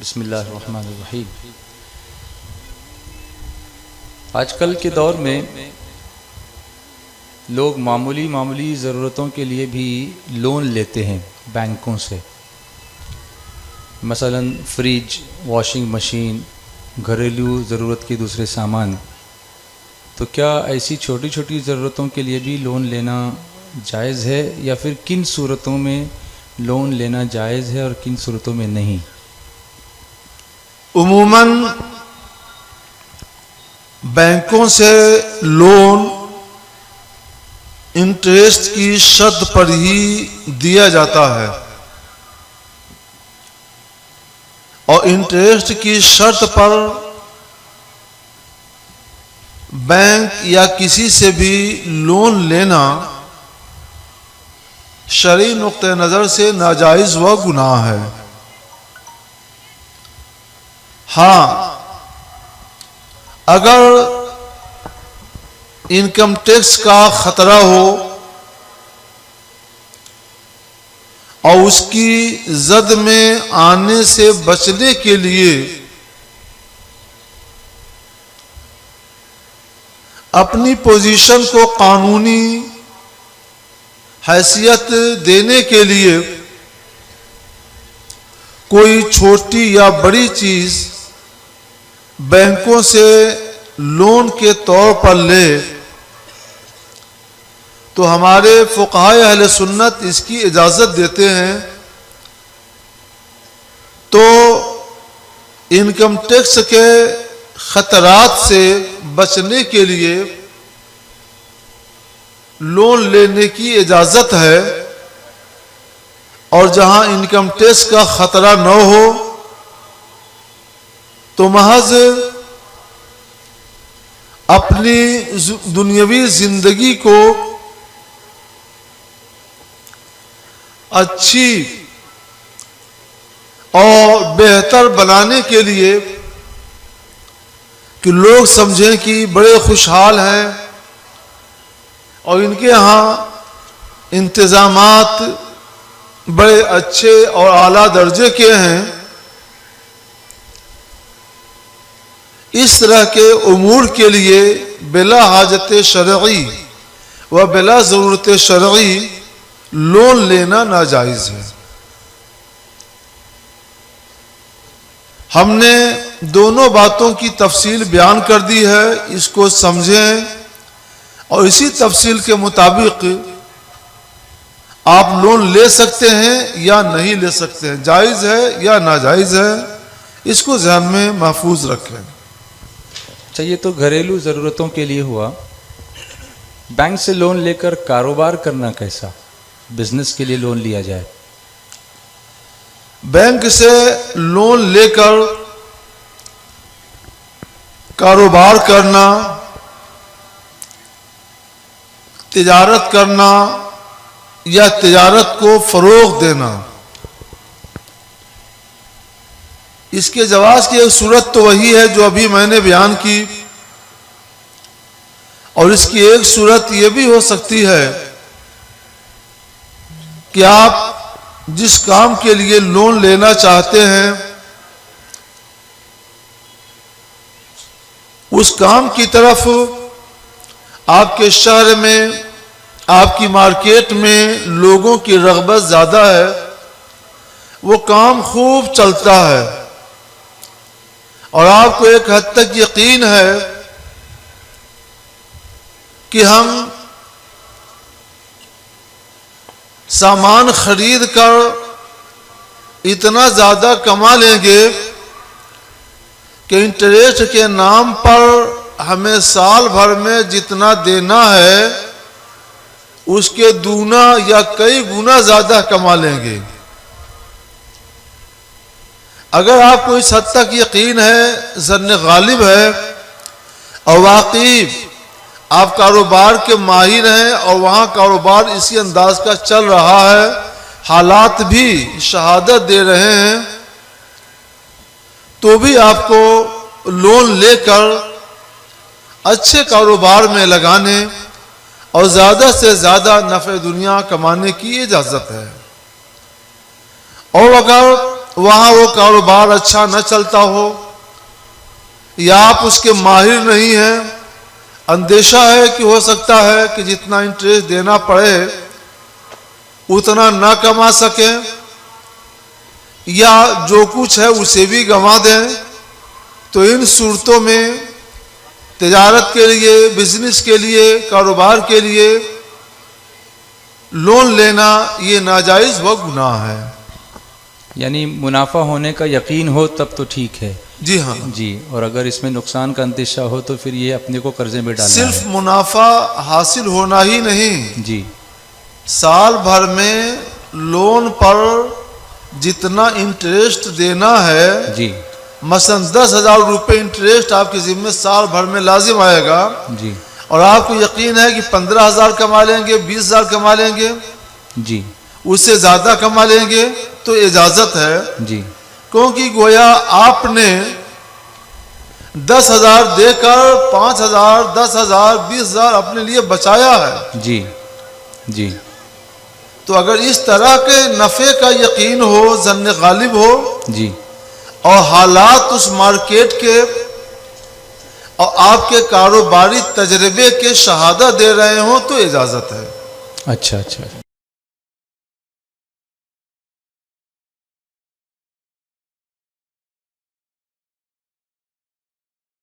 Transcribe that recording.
बिस्मिल्लाहिर्रहमानिर्रहीम। आजकल के दौर में लोग मामूली ज़रूरतों के लिए भी लोन लेते हैं बैंकों से। मसलन फ्रिज, वॉशिंग मशीन, घरेलू ज़रूरत के दूसरे सामान। तो क्या ऐसी छोटी छोटी ज़रूरतों के लिए भी लोन लेना जायज़ है, या फिर किन सूरतों में लोन लेना जायज़ है और किन सूरतों में नहीं? उमूमन बैंकों से लोन इंटरेस्ट की शर्त पर ही दिया जाता है, और इंटरेस्ट की शर्त पर बैंक या किसी से भी लोन लेना शरई नुक्ते नज़र से नाजायज़ व गुनाह है। हाँ, अगर इनकम टैक्स का खतरा हो और उसकी जद में आने से बचने के लिए अपनी पोजीशन को कानूनी हैसियत देने के लिए कोई छोटी या बड़ी चीज बैंकों से लोन के तौर पर ले, तो हमारे फुक़हा अहले सुन्नत इसकी इजाज़त देते हैं। तो इनकम टैक्स के खतरात से बचने के लिए लोन लेने की इजाज़त है, और जहां इनकम टैक्स का खतरा न हो तो महज अपनी दुनियावी जिंदगी को अच्छी और बेहतर बनाने के लिए कि लोग समझें कि बड़े खुशहाल हैं और इनके यहाँ इंतज़ामात बड़े अच्छे और आला दर्जे के हैं, इस तरह के उमूर के लिए बिला हाजत शरई व बिला ज़रूरत शरई लोन लेना नाजायज़ है। हमने दोनों बातों की तफसील बयान कर दी है, इसको समझें और इसी तफसील के मुताबिक आप लोन ले सकते हैं या नहीं ले सकते हैं, जायज़ है या नाजायज़ है, इसको ध्यान में महफूज रखें। अच्छा, ये तो घरेलू ज़रूरतों के लिए हुआ। बैंक से लोन लेकर कारोबार करना कैसा? बिजनेस के लिए लोन लिया जाए। बैंक से लोन लेकर कारोबार करना, तिजारत करना या तिजारत को फरोग देना, इसके जवाब की एक सूरत तो वही है जो अभी मैंने बयान की, और इसकी एक सूरत यह भी हो सकती है कि आप जिस काम के लिए लोन लेना चाहते हैं उस काम की तरफ आपके शहर में, आपकी मार्केट में लोगों की रग़बत ज़्यादा है, वो काम खूब चलता है और आपको एक हद तक यकीन है कि हम सामान खरीद कर इतना ज़्यादा कमा लेंगे कि इंटरेस्ट के नाम पर हमें साल भर में जितना देना है उसके दूना या कई गुना ज़्यादा कमा लेंगे। अगर आपको इस हद तक यकीन है, ज़न्न गालिब है, और वाकई आप कारोबार के माहिर हैं और वहाँ कारोबार इसी अंदाज का चल रहा है, हालात भी शहादत दे रहे हैं, तो भी आपको लोन लेकर अच्छे कारोबार में लगाने और ज़्यादा से ज़्यादा नफ़े दुनिया कमाने की इजाज़त है। और अगर वहाँ वो कारोबार अच्छा न चलता हो, या आप उसके माहिर नहीं हैं, अंदेशा है कि हो सकता है कि जितना इंटरेस्ट देना पड़े उतना ना कमा सकें, या जो कुछ है उसे भी गंवा दें, तो इन सूरतों में तिजारत के लिए, बिजनेस के लिए, कारोबार के लिए लोन लेना ये नाजायज़ व गुनाह है। यानी मुनाफा होने का यकीन हो तब तो ठीक है। जी हाँ जी, और अगर इसमें नुकसान का अंदेशा हो तो फिर ये अपने को कर्जे में डालना सिर्फ है। मुनाफा हासिल होना ही नहीं, जी साल भर में लोन पर जितना इंटरेस्ट देना है, जी मसलन 10,000 रुपये इंटरेस्ट आपके जिम्मे साल भर में लाजिम आएगा, जी और आपको यकीन है कि 15,000 कमा लेंगे, 20,000 कमा लेंगे, जी उससे ज़्यादा कमा लेंगे, तो इजाज़त है। जी क्योंकि गोया आपने 10,000 देकर 5,000, 10,000, 20,000 अपने लिए बचाया है। जी जी तो अगर इस तरह के नफ़े का यकीन हो, ज़न्न गालिब हो, जी और हालात उस मार्केट के और आपके कारोबारी तजर्बे के शहादत दे रहे हों, तो इजाज़त है। अच्छा अच्छा।